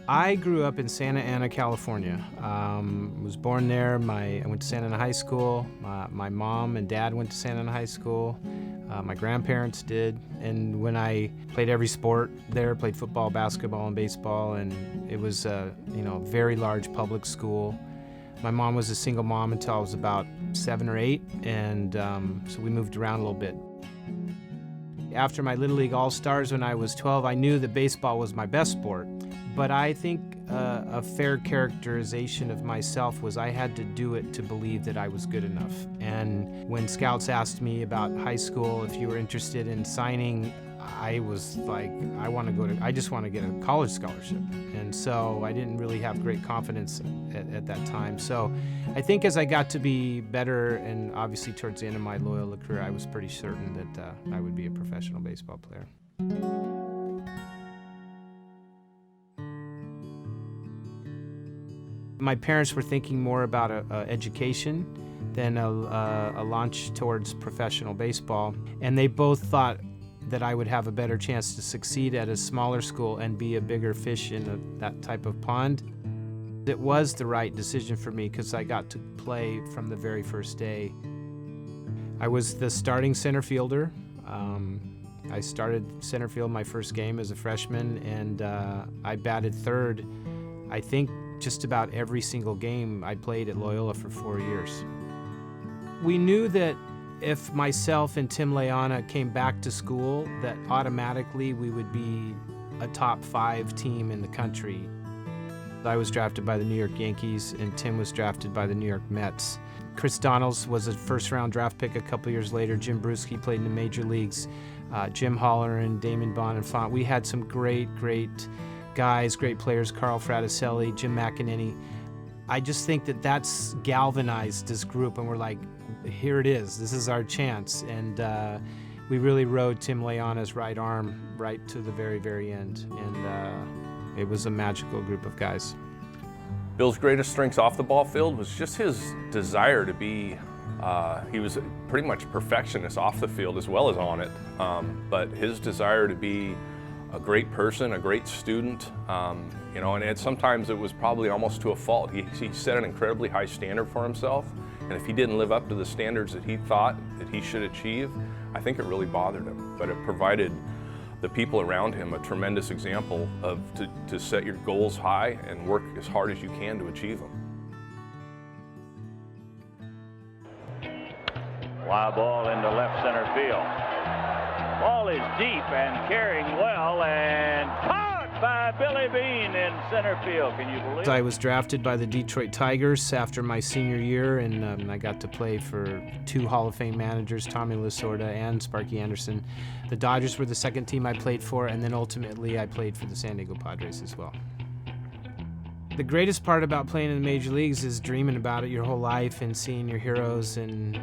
I grew up in Santa Ana, California. Was born there. I went to Santa Ana High School. My mom and dad went to Santa Ana High School. My grandparents did. And when I played every sport there, played football, basketball, and baseball, and it was a very large public school. My mom was a single mom until I was about 7 or 8, and so we moved around a little bit. After my Little League All-Stars when I was 12, I knew that baseball was my best sport. But I think a fair characterization of myself was I had to do it to believe that I was good enough. And when scouts asked me about high school, if you were interested in signing, I was like, I just want to get a college scholarship. And so I didn't really have great confidence at that time. So I think as I got to be better, and obviously towards the end of my Loyola career, I was pretty certain that I would be a professional baseball player. My parents were thinking more about education than a launch towards professional baseball, and they both thought that I would have a better chance to succeed at a smaller school and be a bigger fish in that type of pond. It was the right decision for me because I got to play from the very first day. I was the starting center fielder. I started center field my first game as a freshman, and I batted third, I think, just about every single game I played at Loyola for 4 years. We knew that if myself and Tim Layana came back to school, that automatically we would be a top 5 team in the country. I was drafted by the New York Yankees, and Tim was drafted by the New York Mets. Chris Donalds was a first-round draft pick a couple years later. Jim Bruschi played in the major leagues. Jim Holleran, Damon Bonifant. We had some great guys, great players, Carl Fraticelli, Jim McEnany. I just think that that's galvanized this group, and we're like, here it is, this is our chance. And we really rode Tim Layana's right arm right to the very, very end. And it was a magical group of guys. Bill's greatest strengths off the ball field was just his desire to be, he was pretty much a perfectionist off the field as well as on it, but his desire to be a great person, a great student, and sometimes it was probably almost to a fault. He set an incredibly high standard for himself, and if he didn't live up to the standards that he thought that he should achieve, I think it really bothered him. But it provided the people around him a tremendous example of to set your goals high and work as hard as you can to achieve them. Fly ball into left center field. Ball is deep and carrying well, and caught by Billy Bean in center field. Can you believe it? I was drafted by the Detroit Tigers after my senior year, and I got to play for 2 Hall of Fame managers, Tommy Lasorda and Sparky Anderson. The Dodgers were the second team I played for, and then ultimately I played for the San Diego Padres as well. The greatest part about playing in the major leagues is dreaming about it your whole life and seeing your heroes, and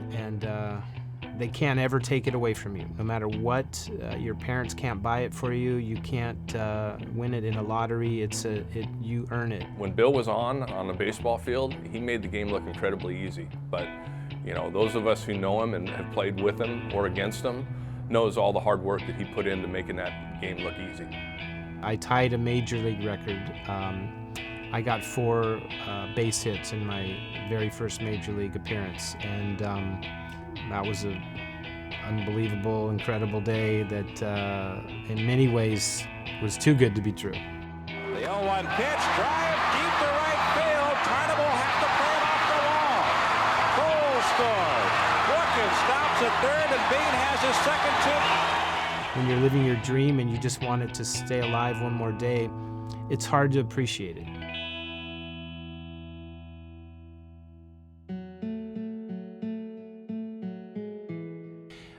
they can't ever take it away from you. No matter what, your parents can't buy it for you. You can't win it in a lottery. You earn it. When Bill was on the baseball field, he made the game look incredibly easy. But those of us who know him and have played with him or against him knows all the hard work that he put into making that game look easy. I tied a major league record. I got 4 base hits in my very first major league appearance, and that was an unbelievable, incredible day that in many ways was too good to be true. The 0-1 pitch, drive deep to right field. Tarnum will have to play it off the wall. Cole scores. Brookins stops at third, and Bean has his second 2. When you're living your dream and you just want it to stay alive one more day, it's hard to appreciate it.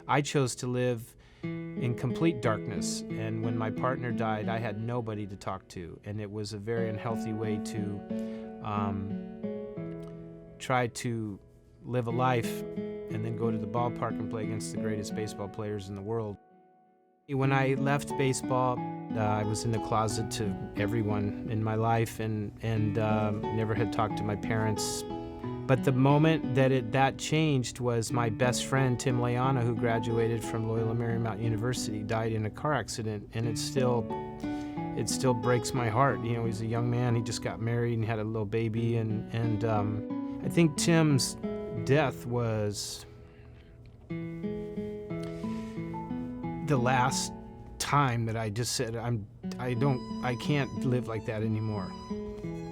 I chose to live in complete darkness, and when my partner died, I had nobody to talk to, and it was a very unhealthy way to try to live a life and then go to the ballpark and play against the greatest baseball players in the world. When I left baseball, I was in the closet to everyone in my life, and never had talked to my parents. But the moment that changed was my best friend, Tim Layana, who graduated from Loyola Marymount University, died in a car accident, and it it still breaks my heart. You know, he's a young man. He just got married and had a little baby, and I think Tim's death was the last time that I just said, I can't live like that anymore.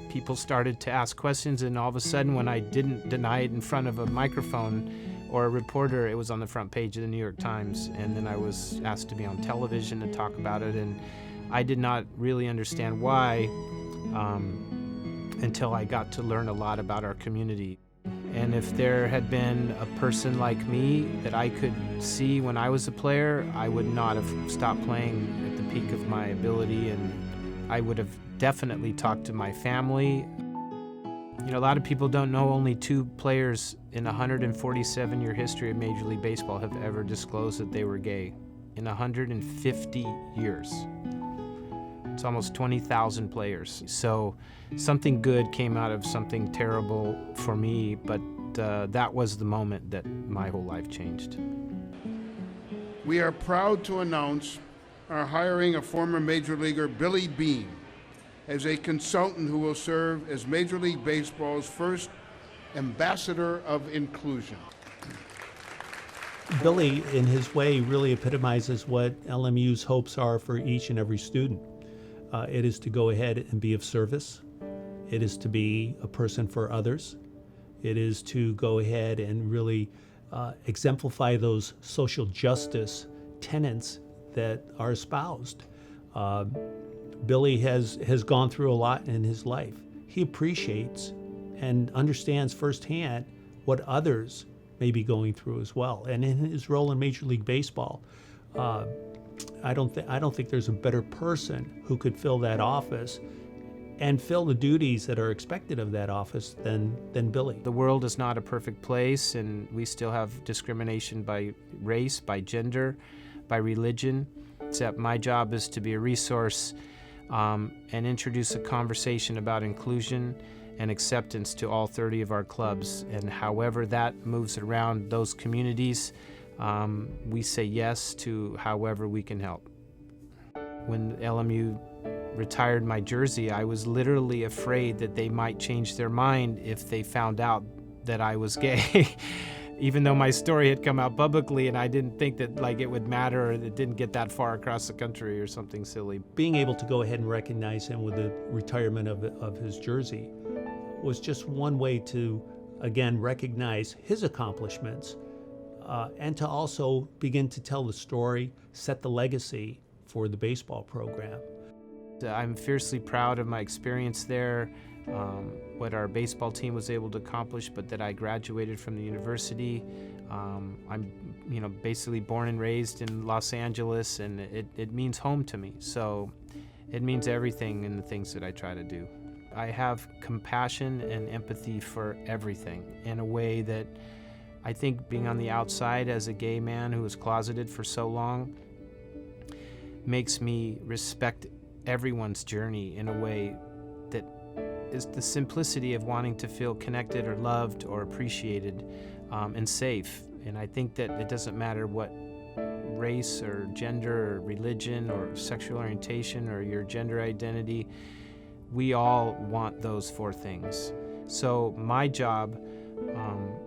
People started to ask questions, and all of a sudden, when I didn't deny it in front of a microphone or a reporter, it was on the front page of the New York Times, and then I was asked to be on television to talk about it, and I did not really understand why until I got to learn a lot about our community. And if there had been a person like me that I could see when I was a player, I would not have stopped playing at the peak of my ability, and I would have definitely talked to my family. You know, a lot of people don't know only 2 players in a 147-year history of Major League Baseball have ever disclosed that they were gay. In 150 years. It's almost 20,000 players. So something good came out of something terrible for me, but that was the moment that my whole life changed. We are proud to announce our hiring of former Major Leaguer Billy Beane as a consultant who will serve as Major League Baseball's first ambassador of inclusion. Billy, in his way, really epitomizes what LMU's hopes are for each and every student. It is to go ahead and be of service. It is to be a person for others. It is to go ahead and really exemplify those social justice tenets that are espoused. Billy has gone through a lot in his life. He appreciates and understands firsthand what others may be going through as well. And in his role in Major League Baseball, I don't think there's a better person who could fill that office and fill the duties that are expected of that office than Billy. The world is not a perfect place, and we still have discrimination by race, by gender, by religion. Except my job is to be a resource and introduce a conversation about inclusion and acceptance to all 30 of our clubs. And however that moves around those communities, we say yes to however we can help. When LMU retired my jersey, I was literally afraid that they might change their mind if they found out that I was gay. Even though my story had come out publicly, and I didn't think that it would matter, or it didn't get that far across the country or something silly. Being able to go ahead and recognize him with the retirement of his jersey was just one way to, again, recognize his accomplishments and to also begin to tell the story, set the legacy for the baseball program. I'm fiercely proud of my experience there, what our baseball team was able to accomplish, but that I graduated from the university. I'm basically born and raised in Los Angeles, and it means home to me. So it means everything in the things that I try to do. I have compassion and empathy for everything in a way that I think being on the outside as a gay man who was closeted for so long makes me respect everyone's journey in a way that is the simplicity of wanting to feel connected or loved or appreciated and safe. And I think that it doesn't matter what race or gender or religion or sexual orientation or your gender identity, we all want those 4 things. So my job,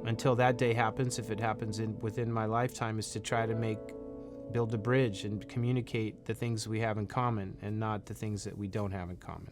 until that day happens, if it happens within my lifetime, is to try to build a bridge and communicate the things we have in common and not the things that we don't have in common.